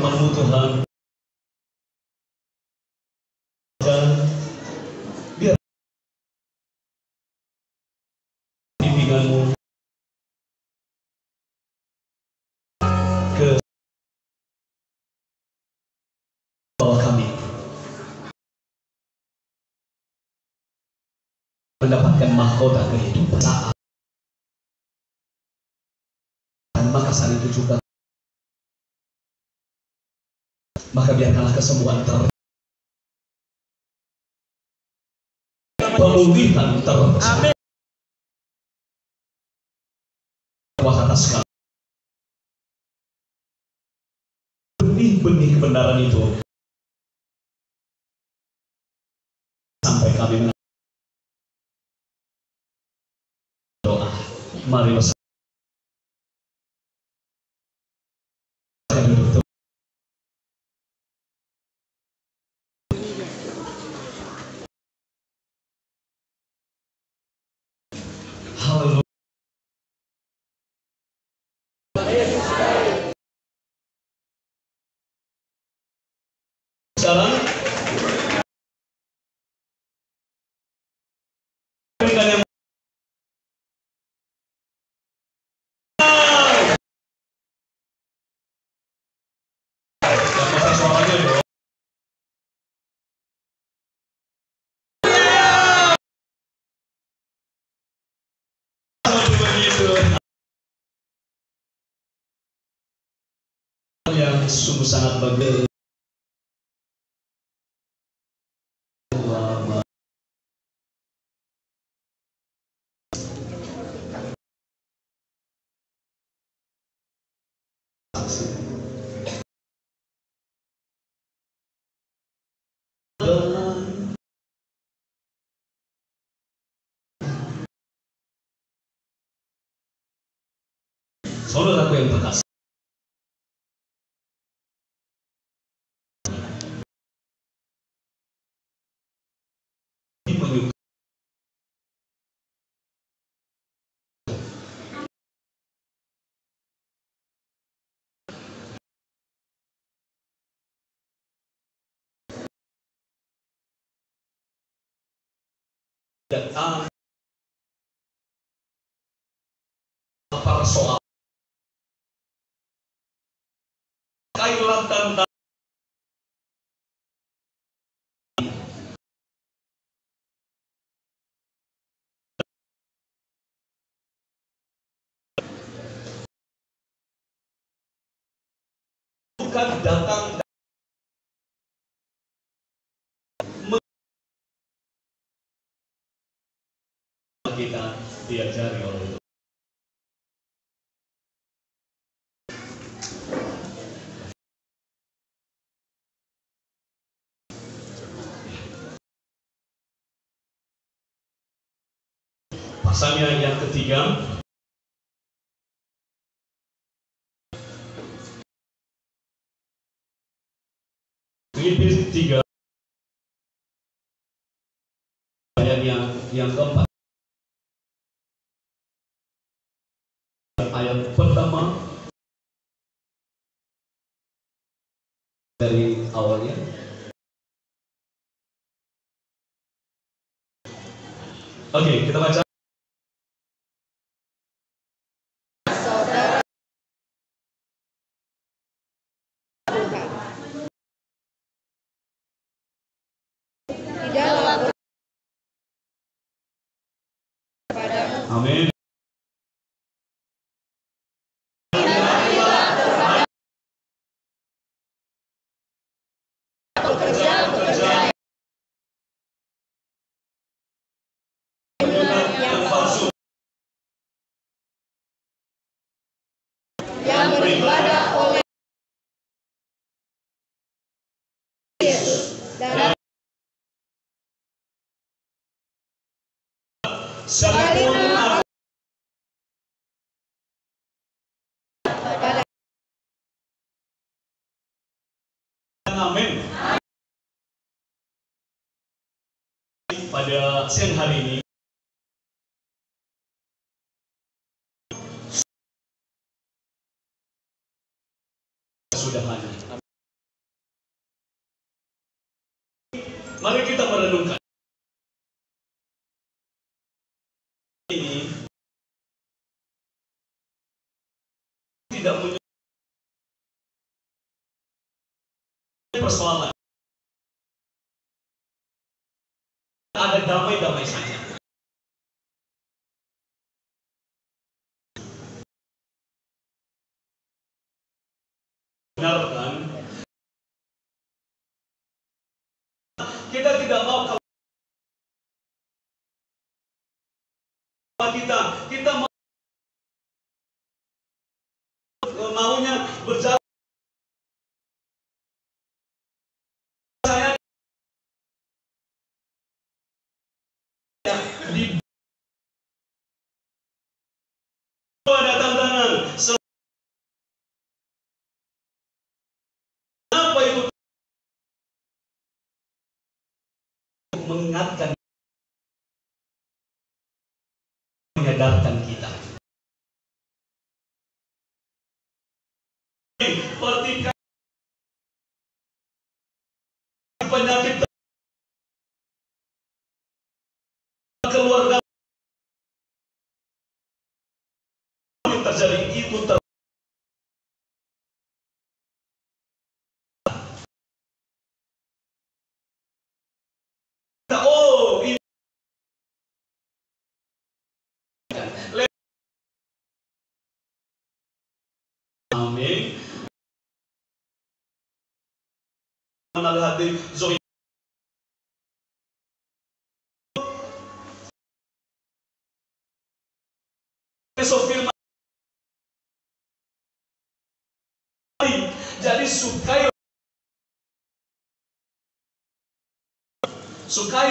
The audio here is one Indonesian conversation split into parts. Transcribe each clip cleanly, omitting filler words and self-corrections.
firman-Mu Tuhan, dan biar bimbingan-Mu ke bawah kami mendapatkan mahkota kehidupan saat dan maka saat itu juga maka biarkanlah kesembuhan pemulihan terjadi kuasa atas segala benih-benih kebenaran itu sampai kami doa. Mari bersama duduk. Haleluya. Sekarang dengan yang besar suaranya dong. Yang sungguh sangat bagus. Saudaraku yang terkasih, datang para soal kailan tentang bukan datang kita diajari oleh Tuhan. Pasalnya yang ketiga, Filipi 3 ayat yang keempat. Ayat pertama dari awalnya. Oke, kita baca. Amin. Yang beribadah oleh Yesus dalam sempurna pada amin. Pada siang hari ini sudah hadir. Mari kita merenungkan. Ini tidak punya persoalan. Ada damai-damai saja. Benar kan? Kita tidak mau kalau kita maunya berjalan. Saya di ada tantangan. Apa itu? Mengingatkan, menyadarkan kita. Pertikaian, penyakit keluarga yang terjadi itu ini amin. Hadir Zoe firman. Jadi sukai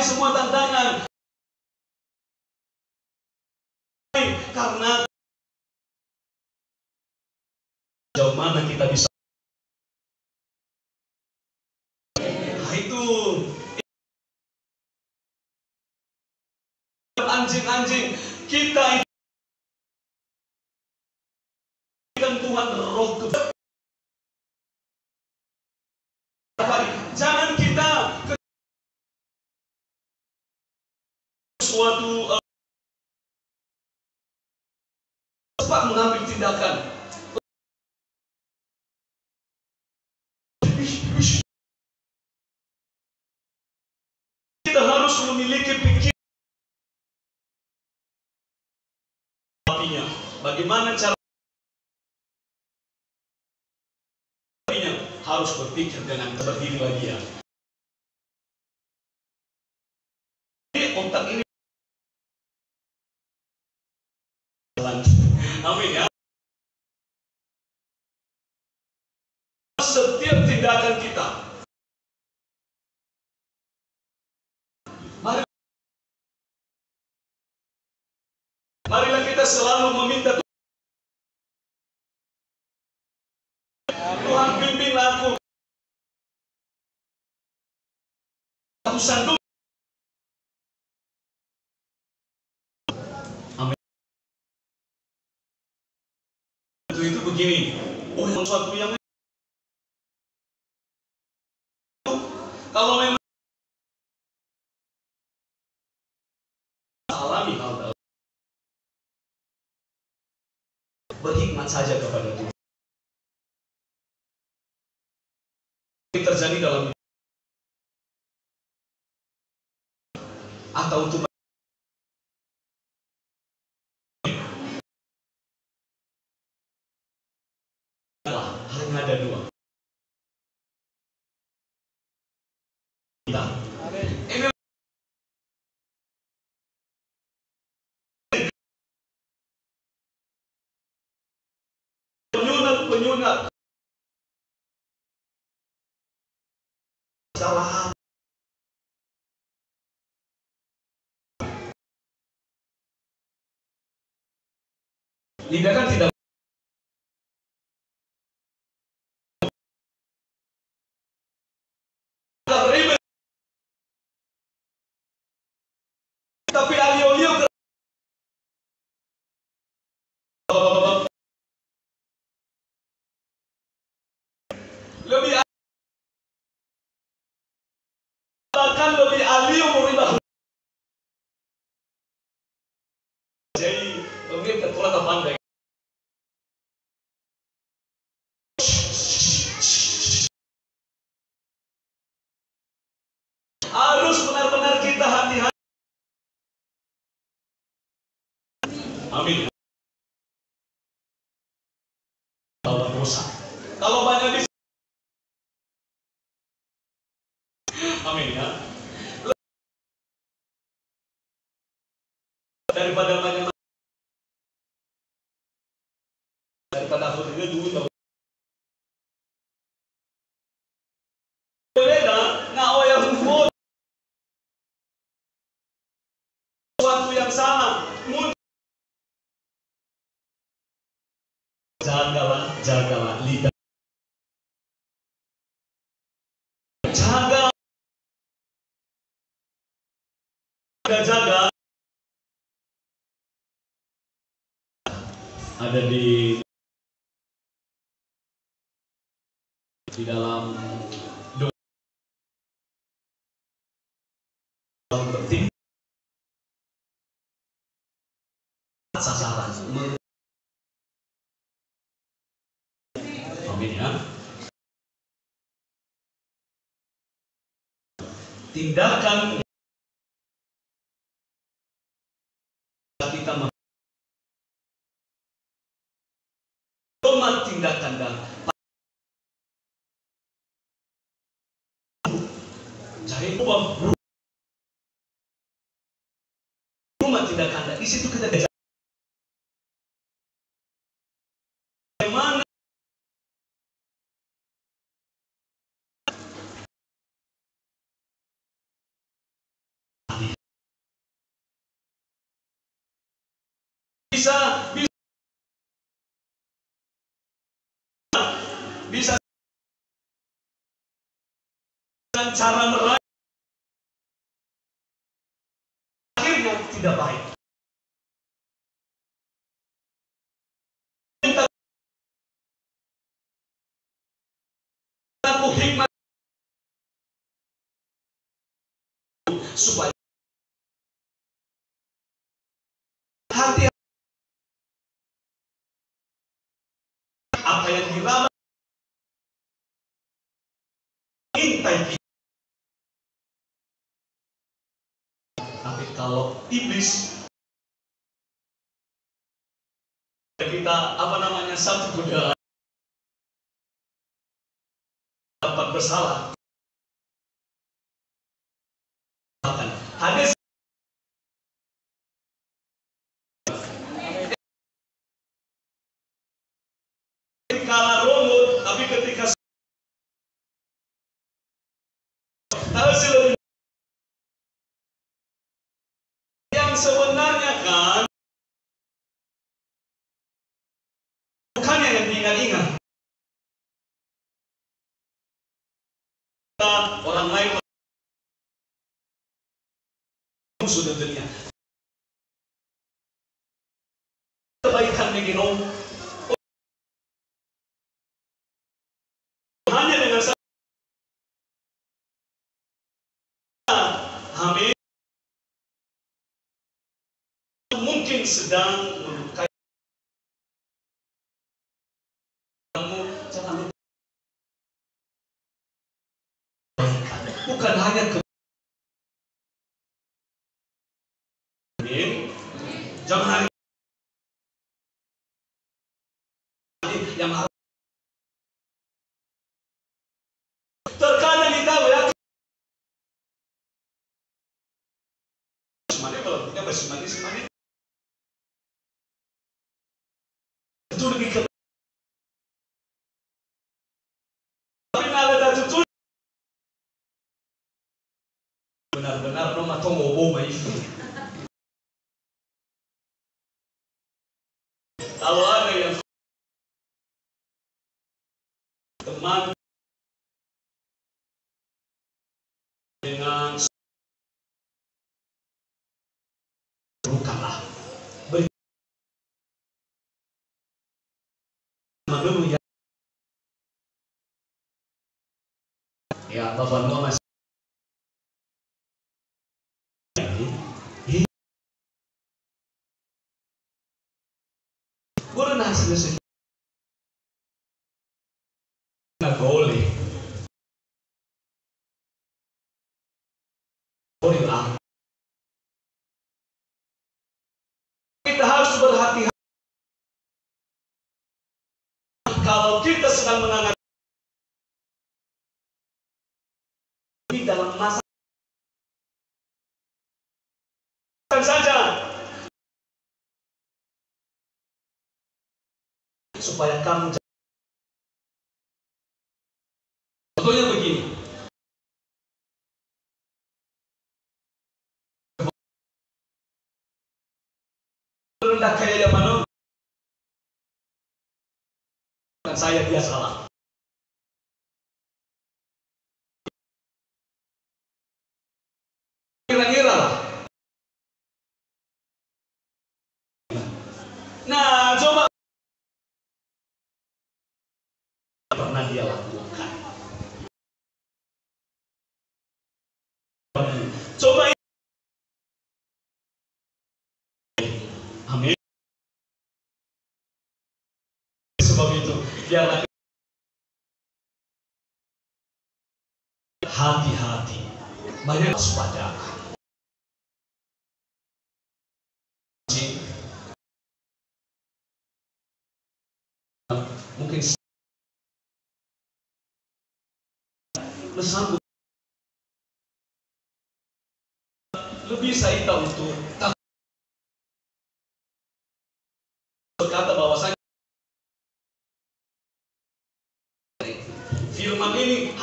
semua tantangan, karena jauh mana kita bisa. Nah, itu anjing-anjing kita kan Tuhan roh Tuhan. Jangan kita suatu cepat mengambil tindakan. Kita harus memiliki pikiran. Bagaimana cara? Harus berpikir dengan berdiri lagi ya. Jadi otak ini, amin ya. Setiap tindakan kita, marilah kita selalu meminta Tuhan bimbing aku. Amin. Itu begini. Oh, yang suatu yang kalau memang alami hal berhikmat saja kepada Tuhan. Ini terjadi dalam atau untuk hanya ada dua. Ini penyunat salah. Lidah kan tidak ribet, tapi alio-alio lebih akan Amin. Bawa dosa. Kalau banyak di amin ya. Daripada aku dengar dulu beda na o yang huwag sesuatu yang salah jagalah lidah, jaga ada di dalam doa penting sasaran. Amin ya. Tindakan kita membuat tindakan dan cari rumah tindakan dan di situ kita belajar bagaimana bisa dengan cara meraih akhirnya tidak baik. Aku hikmat supaya hati apa yang diraba intai. Tapi kalau iblis kita satu godaan dapat bersalah. Hadis kala rungut, tapi ketika hasil yang sebenarnya kan bukannya yang diingat-ingat. Orang lain sudah dunia kebaikan begitu hanya dengan hamil mungkin sedang melukai kamu, jangan lupa bukan hanya jangan hanya yang harus terkadang kita ya semuanya kalau punya bersemadi itu lebih ke tapi ada tutur benar-benar rumah tonggo mai kalau ada yang teman dengan bukanlah dulu ya Bapak Noah masih guru nasi nggak boleh lah kita kita harus berhati-hati kalau kita sedang menangani dalam masa saja supaya kamu contohnya begini. Rendah kayak zaman dan saya dia salah. Kira-kira lah. Nah, coba pernah dia lakukan. Coba amin. Sebab itu biarlah hati-hati, banyak waspada. Mungkin bersambut lebih saya tahu untuk berkata bahwasanya firman ini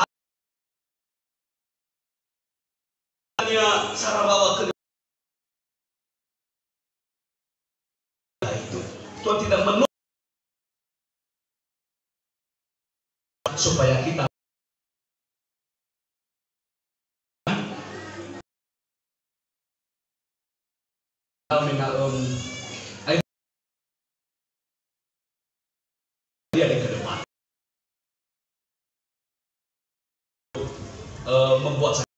hanya cara bawa ke itu Tuhan tidak menolak supaya kita dia di ke depan membuat saya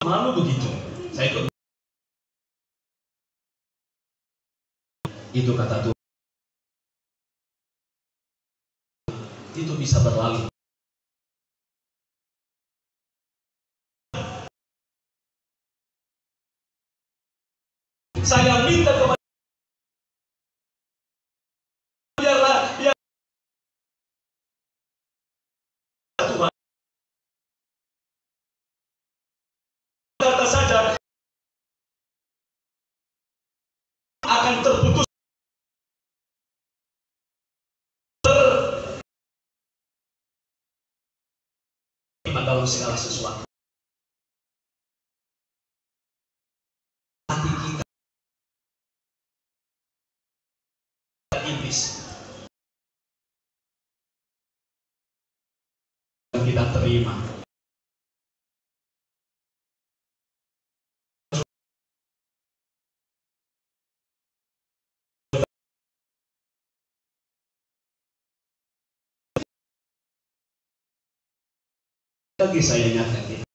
malu begitu. Saya ikut itu kata Tuhan itu bisa berlalu. Saya minta kepada biarlah Tuhan kata saja akan terputus dalam segala sesuatu. Hati kita iblis yang kita terima. Lagi saya ingatkan kita.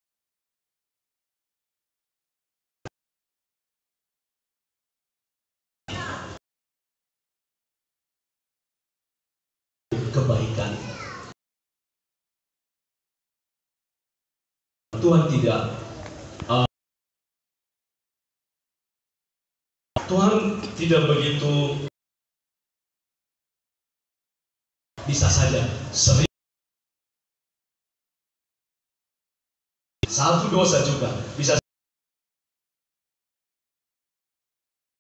Kebaikan Tuhan tidak begitu bisa saja sering satu dosa juga bisa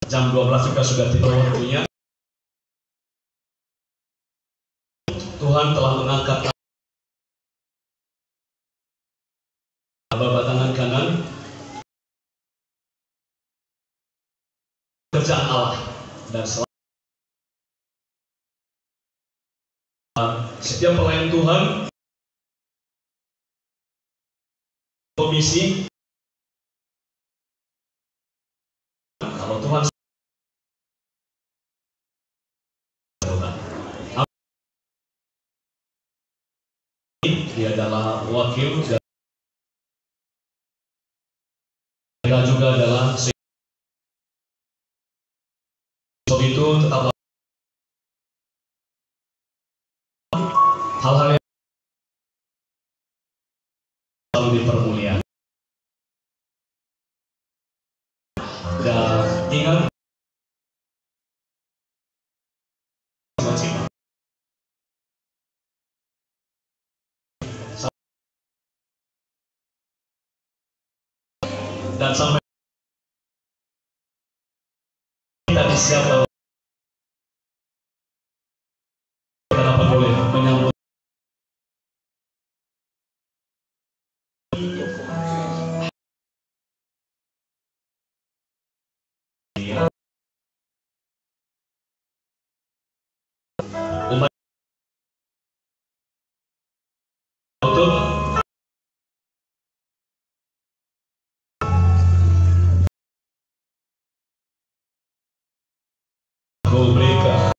jam 12 juga sudah tiba waktunya. Tuhan telah mengangkat bapak tangan kanan kerjaan Allah dan setiap pelayan Tuhan komisi kalau Tuhan dia adalah wakil dan dia juga adalah sebab itu tetaplah hal-hal yang selalu dipermuliakan. Dan ingat dan sampai tadi siapa dapat boleh menyambut umat untuk mereka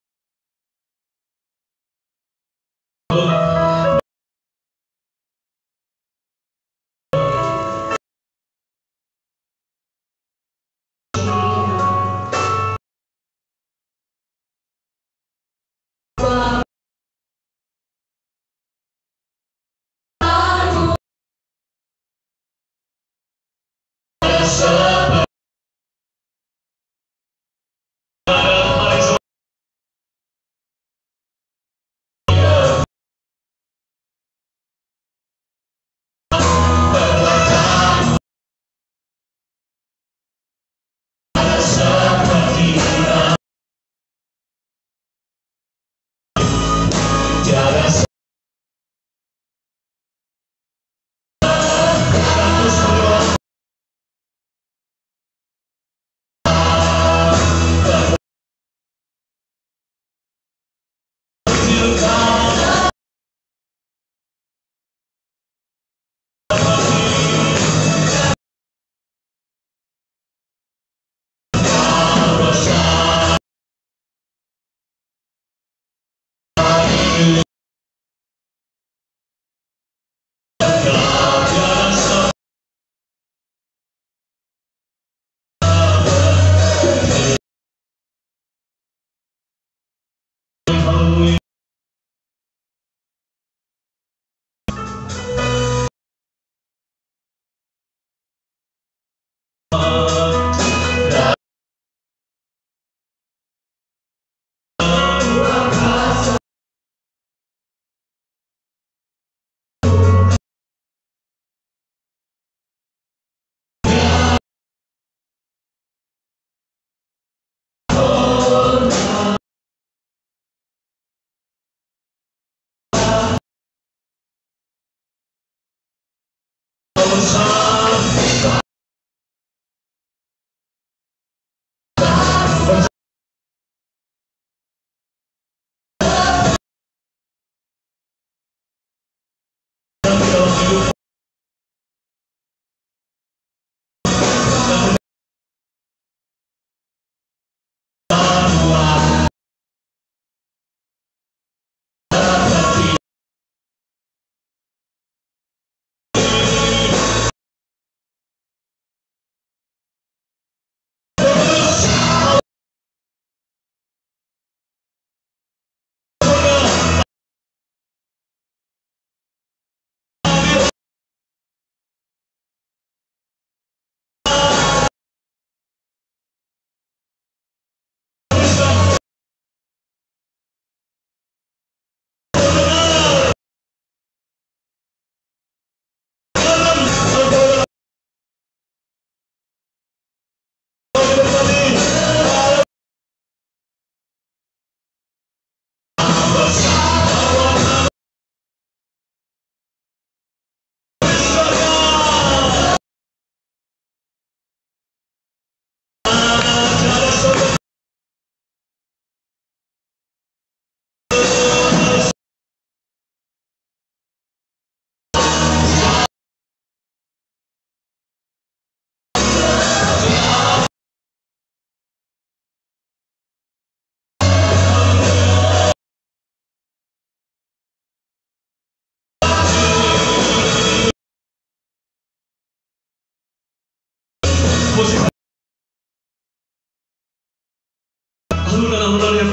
alunan-alunan yang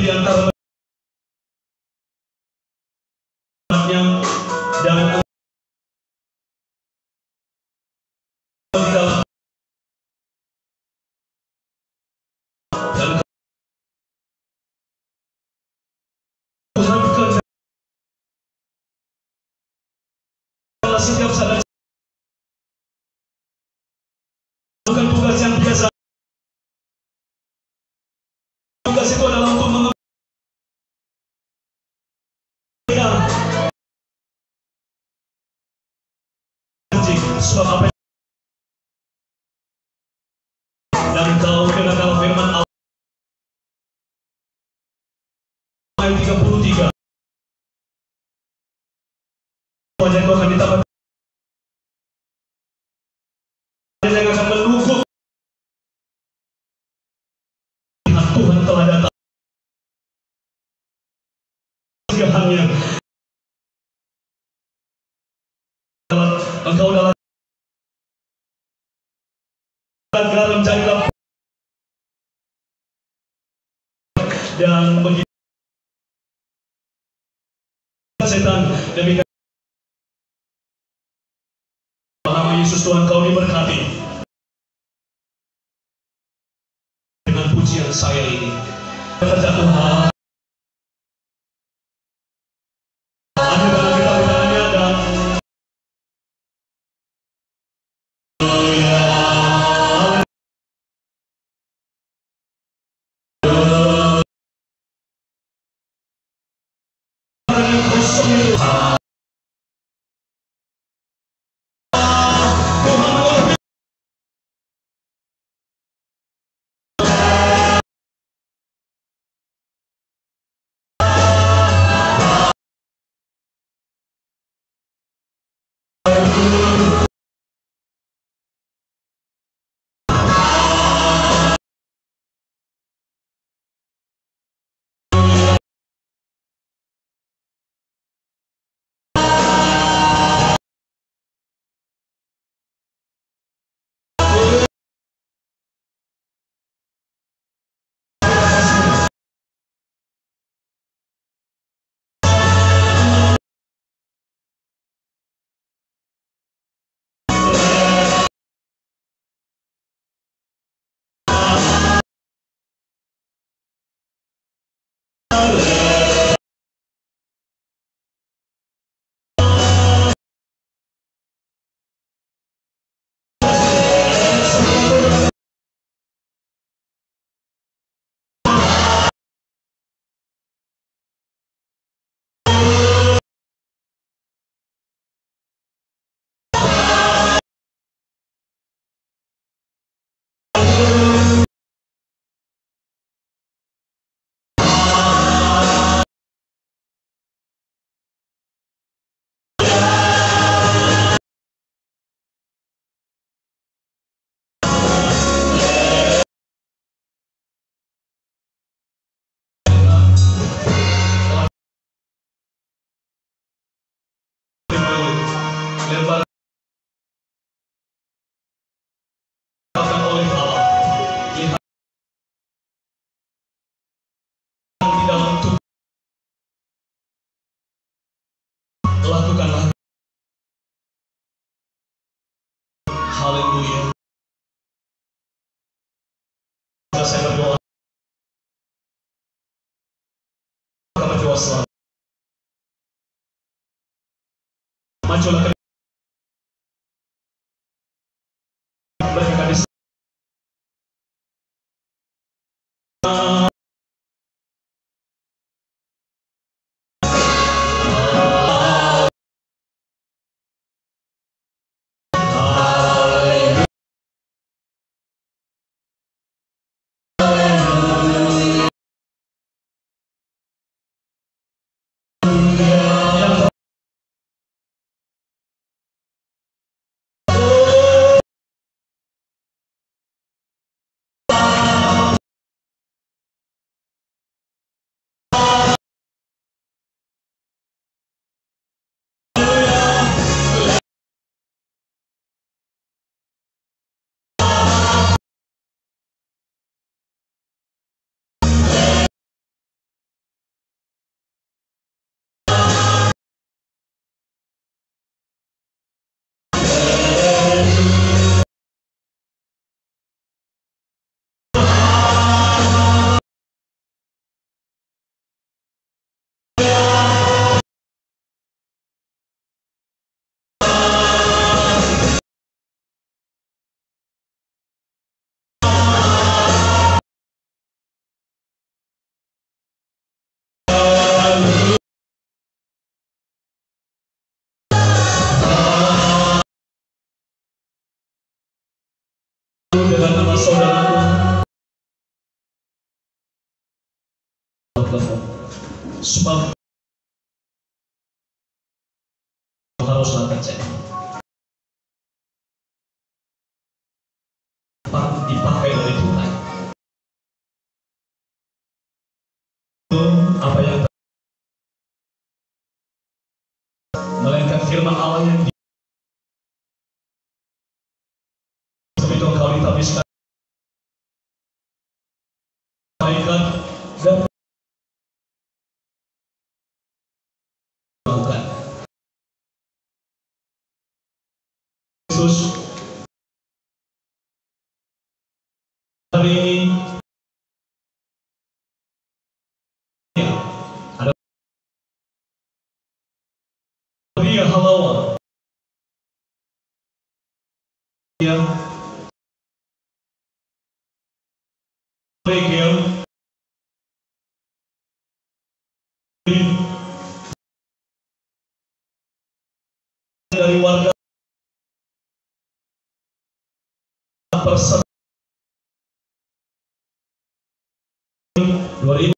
di antara jaksa dan bukan tugas yang biasa. Tugas itu adalah untuk mengerti sebab apa dan kau dengarkan firman Allah ayat 33. Wajah itu akan ditambah yang akan menunggu Tuhan telah datang. Hanya engkau dalam garam jadilah dan begitu setan demikian nama Yesus Tuhan kau diberkati dengan pujian saya ini kerja Tuhan. Ada dalam kita bertanya dan lebar oleh Allah lihat di dalam tubuh lakukanlah haleluya. Saya berdoa berdoa selalu majulah ke mereka di dengan nama saudaraku sebab haruslah kecek dipakai oleh Tuhan. Itu apa yang melainkan firman Allah yang itu kau ditabiskan malaikat dan melakukan Yesus hari ini ya, ada Maria Halawa yang Regel dari warga persen 2000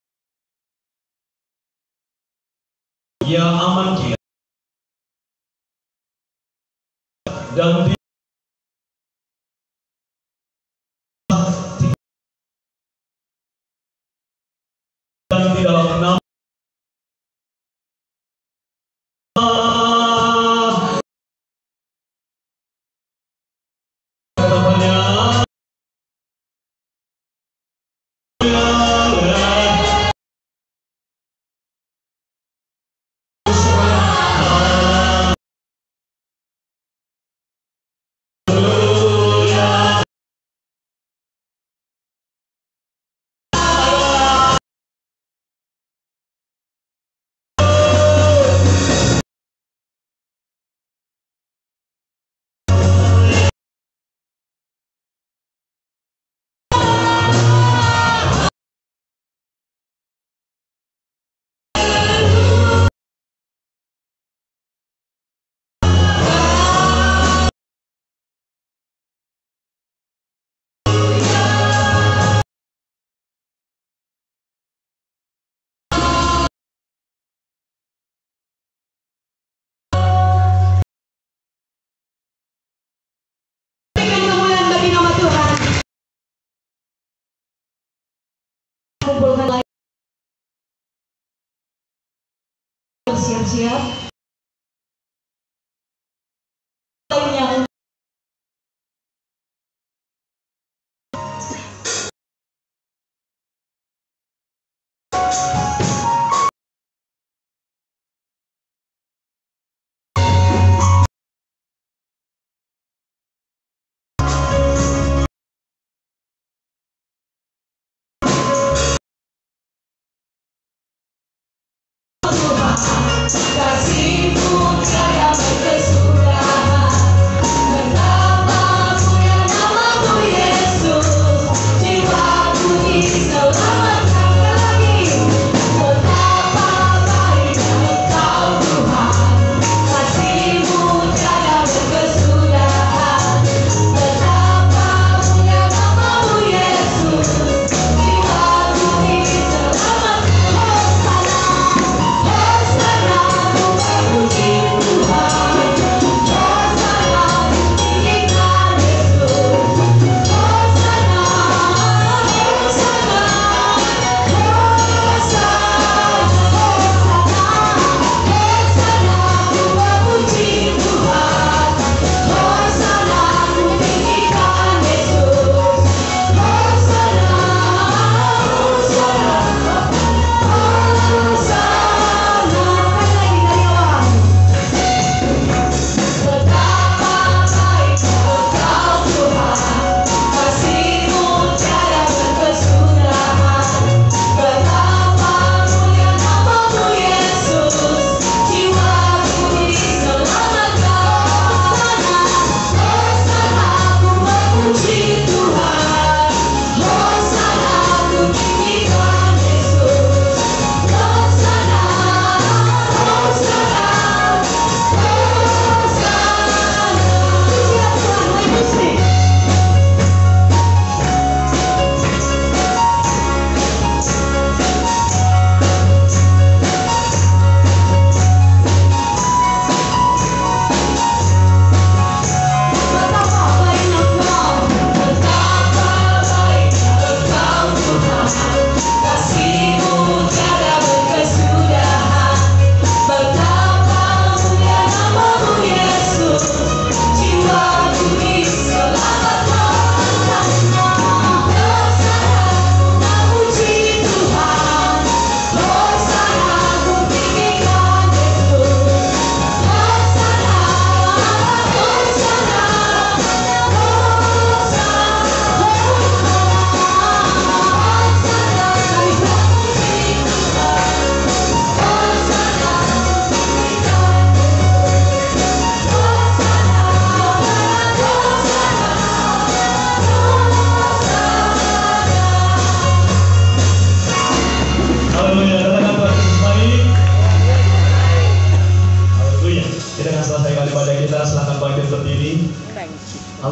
ya aman dia dan di dalam nama siap-siap yang kasih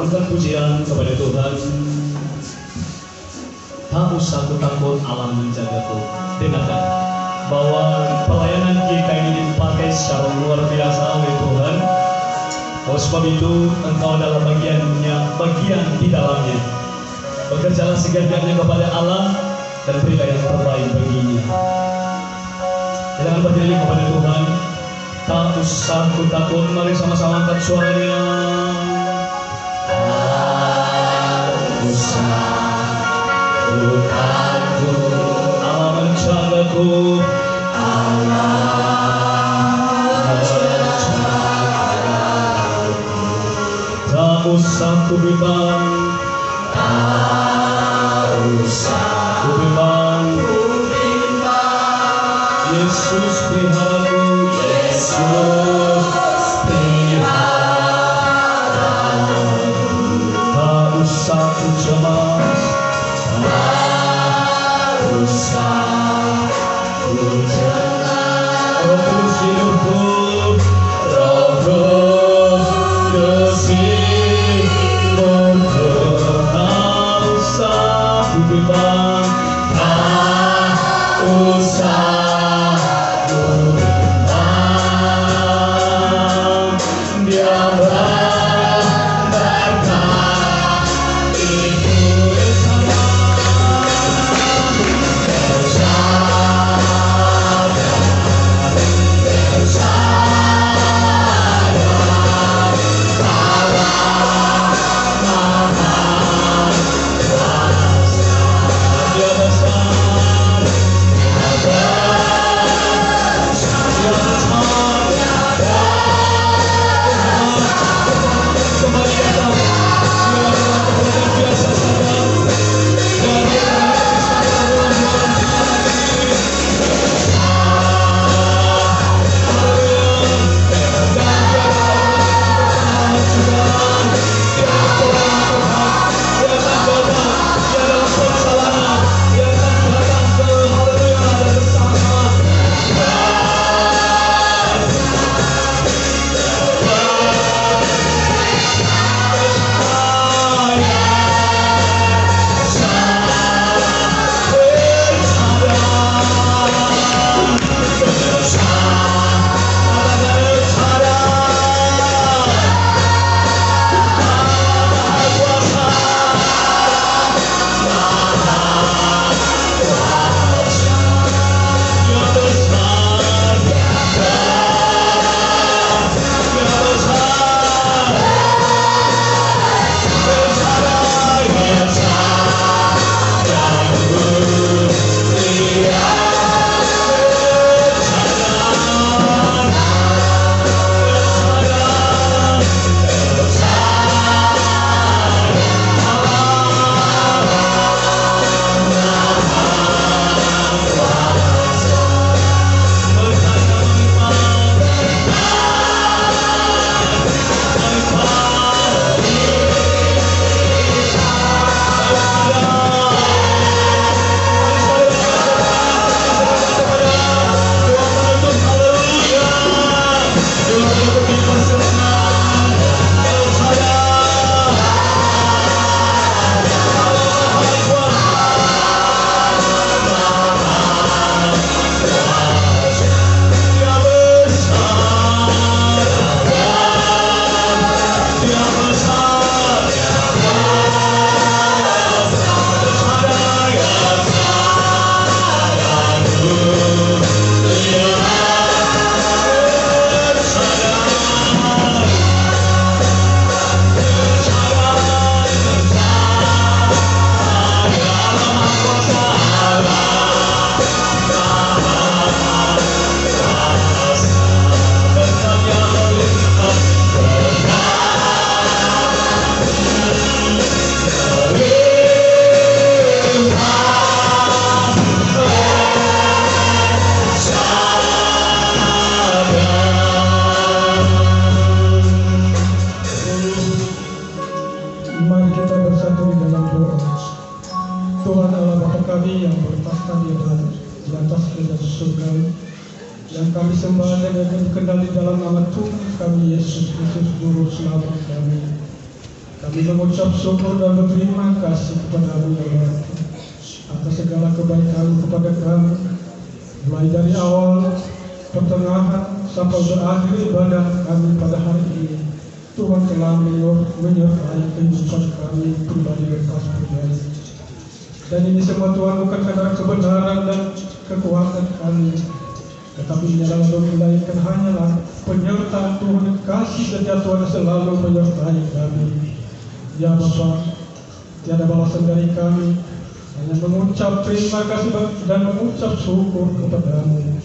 Berikan pujian kepada Tuhan. Tak usah takut, Allah menjagaku. Dengarkan bahwa pelayanan kita ini dipakai secara luar biasa oleh Tuhan. Oleh sebab itu engkau adalah bagian di dalamnya. Bekerjalah segenapnya kepada Allah dan berikan yang terbaik baginya. Jangan berdiri kepada Tuhan. Tak usah takut. Mari sama-sama angkat suaranya. Tak usah takut, Allah menjagaku. Tak usah ku bimbang, Yesus peliharaku, Yesus peliharaku. Tak usah ku cemas, tak usah ku cemas. Roh Kudus hidupku, Roh Kudus hidupku. Tak usah ku bimbang, tak usah ku bimbang. Dia berkat itu yang kami sembah dan yang berkendali dalam nama Tuhan kami Yesus Kristus Juru Selamat kami. Kami mengucap syukur dan berterima kasih kepada-Mu ya Allah atas segala kebaikan kepada kami, mulai dari awal, pertengahan, sampai berakhir ibadah kami pada hari ini. Tuhan telah menyertai kehidupan kami pribadi lepas pribadi. Dan ini semua Tuhan bukan karena kebenaran dan kekuatan kami, tetapi ini adalah melainkan hanyalah penyertaan Tuhan, kasih setia Tuhan selalu menyertai kami. Ya Bapa, tiada balasan dari kami, hanya mengucap terima kasih dan mengucap syukur kepada-Mu.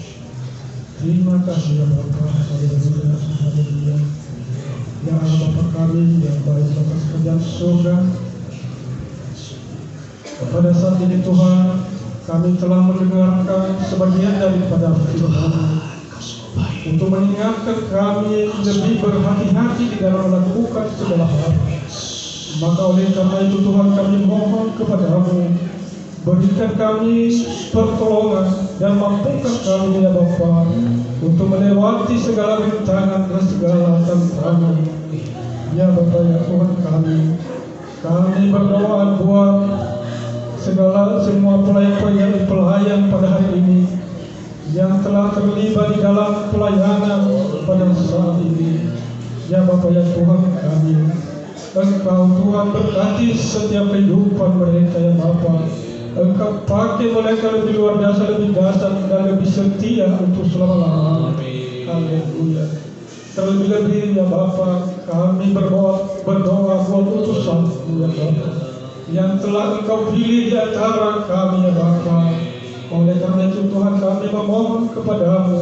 Terima kasih ya Bapa, haleluya, haleluya. Ya Allah Bapa kami yang baik atas kerjaan surga, pada saat ini Tuhan, kami telah mendengarkan sebagian daripada firman-Mu untuk mengingatkan kami lebih berhati-hati di dalam melakukan segala hal. Maka oleh karena itu Tuhan, kami mohon kepada-Mu, berikan kami pertolongan dan mampukan kami ya Bapa untuk melewati segala rintangan dan segala tantangan. Ya Bapa ya Tuhan kami berdoa buat semua pelayan pada hari ini yang telah terlibat di dalam pelayanan pada saat ini. Ya Bapa ya Tuhan kami, Engkau Tuhan berkati setiap kehidupan mereka ya Bapa. Engkau pakai mereka lebih luar biasa, lebih dahsyat dan lebih setia untuk selama-lamanya. Haleluya. Terlebih-lebih ya Bapa, kami berdoa buat utusan-Mu ya Bapa, yang telah Engkau pilih di antara kami ya Bapa. Oleh karena itu Tuhan, kami memohon kepada-Mu,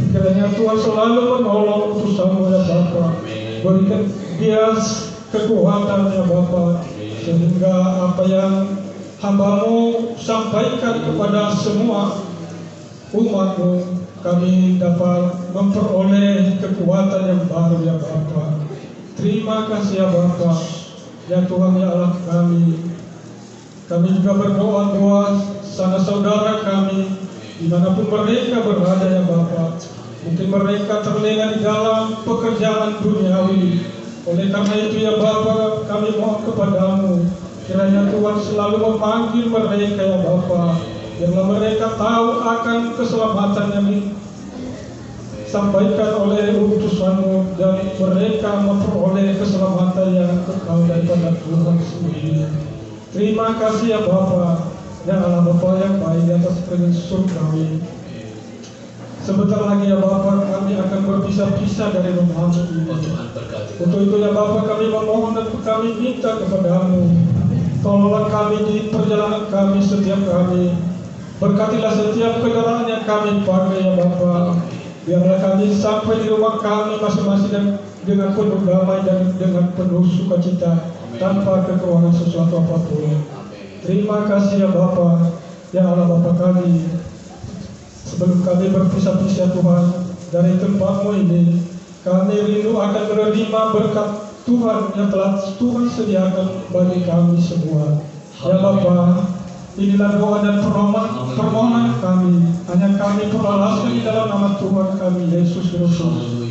kiranya Tuhan selalu menolong utusan-Mu ya Bapa. Berikan dia kekuatan ya Bapa, sehingga apa yang hamba-Mu sampaikan kepada semua umat-Mu, kami dapat memperoleh kekuatan yang baru ya Bapa. Terima kasih ya Bapa, ya Tuhan ya Allah kami. Kami juga berdoa buat sanak saudara kami dimanapun mereka berada ya Bapa. Mungkin mereka terlena di dalam pekerjaan duniawi. Oleh karena itu ya Bapa, kami mohon kepada-Mu, kiranya Tuhan selalu memanggil mereka ya Bapa, biarlah mereka tahu akan keselamatan yang disampaikan oleh utusan-Mu, dan mereka memperoleh keselamatan yang kekal daripada Tuhan sendiri. Terima kasih ya Bapa, ya Allah Bapa yang baik di atas kerajaan surgawi. Sebentar lagi ya Bapa, kami akan berpisah-pisah dari rumah-Mu ini. Untuk itu ya Bapa, kami memohon dan kami minta kepada-Mu, tolonglah kami di perjalanan kami, setiap kami. Berkatilah setiap kendaraan yang kami pakai ya Bapa. Biarlah kami sampai di rumah kami masing-masing dengan penuh damai dan dengan penuh sukacita, tanpa kekurangan sesuatu apapun. Terima kasih ya Bapa, ya Allah Bapa kami. Sebelum kami berpisah-pisah Tuhan dari tempat-Mu ini, kami rindu akan menerima berkat Tuhan yang telah Tuhan sediakan bagi kami semua. Ya Bapa, inilah doa dan permohonan kami. Hanya kami perlalaskan di dalam nama Tuhan kami Yesus Kristus.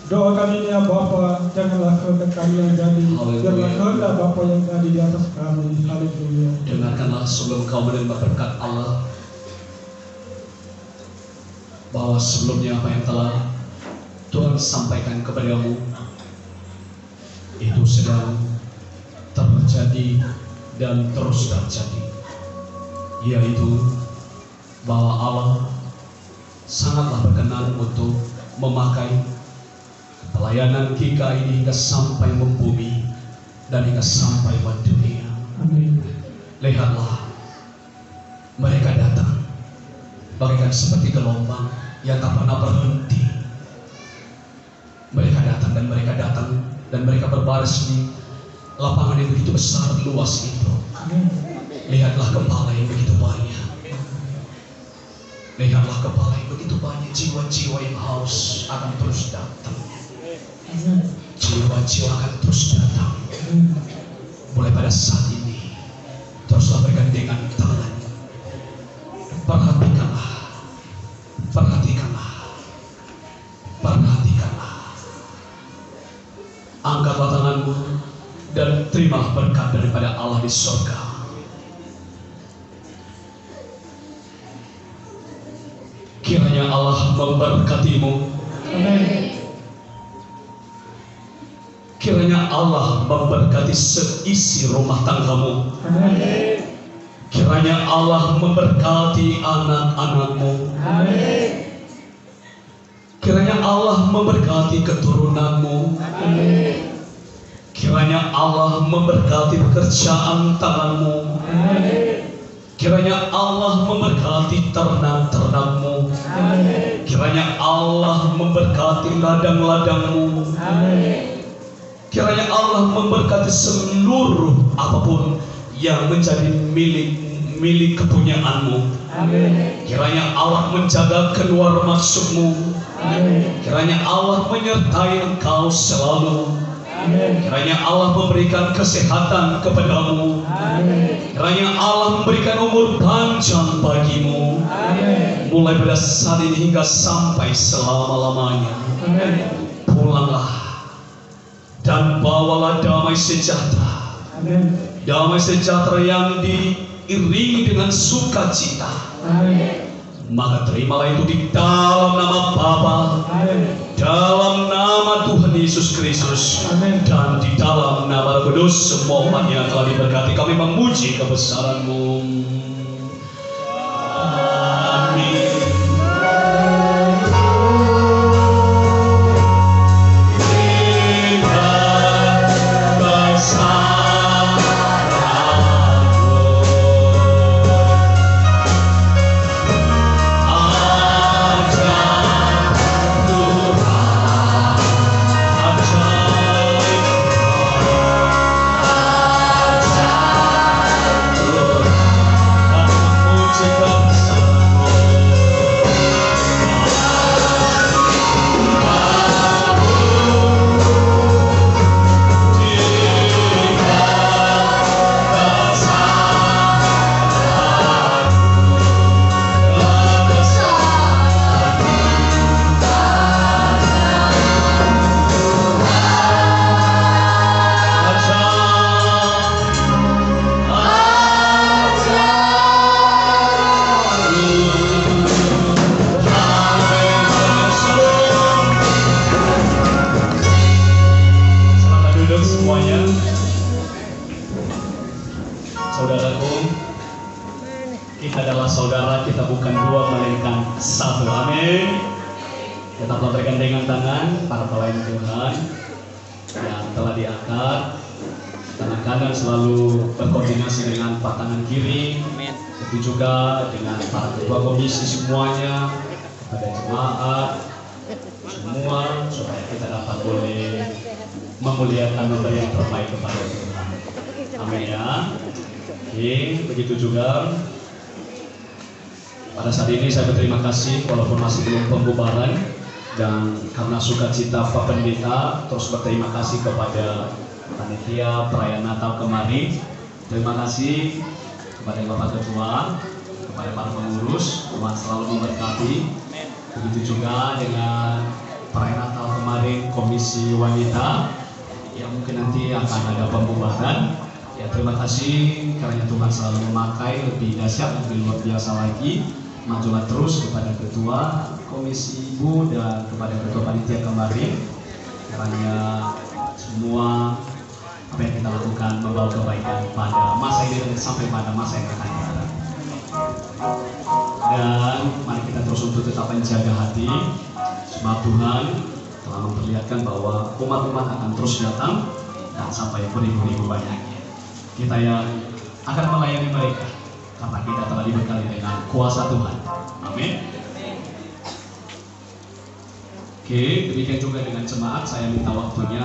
Doa kami ini ya Bapa, janganlah kehendak kami yang jadi, biarlah kehendak Bapa yang jadi di atas kami. Haleluya. Dengarkanlah sebelum kau menerima berkat Allah, bahwa sebelumnya apa yang telah Tuhan sampaikan kepadamu itu sedang terjadi dan terus terjadi, yaitu bahwa Allah sangatlah berkenan untuk memakai pelayanan kita ini hingga sampai membumi dan hingga sampai mendunia. Amin. Lihatlah, mereka datang bagaikan seperti gelombang yang tak pernah berhenti. Mereka datang dan mereka berbaris di lapangan yang begitu besar luas itu. Lihatlah kepala yang begitu banyak. Lihatlah kepala yang begitu banyak. Jiwa-jiwa yang haus akan terus datang. Jiwa-jiwa akan terus datang. Mulai pada saat ini, teruslah bergandengan tangan. Perhatikanlah, perhatikanlah, perhatikanlah. Angkatlah tanganmu dan Terimalah berkat daripada Allah di surga. Kiranya Allah memberkatimu. Amin. Kiranya Allah memberkati seisi rumah tanggamu. Amin. Kiranya Allah memberkati anak-anakmu. Amin. Kiranya Allah memberkati keturunanmu. Amin. Kiranya Allah memberkati pekerjaan tanganmu. Amin. Kiranya Allah memberkati ternak-ternakmu. Amin. Kiranya Allah memberkati ladang-ladangmu. Amin. Kiranya Allah memberkati seluruh apapun yang menjadi milik kepunyaanmu. Amin. Kiranya Allah menjaga keluar masukmu. Amin. Kiranya Allah menyertai engkau selalu. Amin. Kiranya Allah memberikan kesehatan kepadamu. Amin. Kiranya Allah memberikan umur panjang bagimu. Amin. Mulai pada saat ini hingga sampai selama-lamanya. Amin. Pulanglah dan bawalah damai sejahtera. Amin. Damai sejahtera yang diiringi dengan sukacita. Amin. Maka terimalah itu di dalam nama Bapa, Amin. dalam nama Tuhan Yesus Kristus, Amin. dan di dalam nama Roh Kudus. Semua umat yang telah diberkati, kami memuji kebesaran-Mu. Amin. Saudaraku, kita adalah saudara, kita bukan dua melainkan satu. Amin. Tetaplah bergandengan tangan para pelayan Tuhan yang telah diangkat. Tangan kanan selalu berkoordinasi dengan tangan kiri. Begitu juga dengan para ketua komisi semuanya, kepada jemaat semua, supaya kita dapat boleh memuliakan, memberi yang terbaik kepada Tuhan. Amin ya. Oke, begitu juga pada saat ini saya berterima kasih walaupun masih belum pembubaran, dan karena sukacita Pak Pendeta terus berterima kasih kepada panitia perayaan Natal kemarin. Terima kasih kepada Bapak Ketua, kepada para pengurus, Tuhan selalu memberkati. Begitu juga dengan perayaan Natal kemarin Komisi Wanita yang mungkin nanti akan ada pembubaran. Ya, terima kasih karena Tuhan selalu memakai lebih dahsyat, lebih luar biasa lagi. Majulah terus kepada Ketua Komisi Ibu dan kepada Ketua Panitia kemarin. Karena semua apa yang kita lakukan membawa kebaikan pada masa ini dan sampai pada masa yang akan datang. Dan mari kita terus untuk tetap menjaga hati, sebab Tuhan telah memperlihatkan bahwa umat-umat akan terus datang dan sampai beribu-ribu banyaknya. Kita yang akan melayani mereka karena kita telah dibekali dengan kuasa Tuhan. Amin. Oke, demikian juga dengan jemaat, saya minta waktunya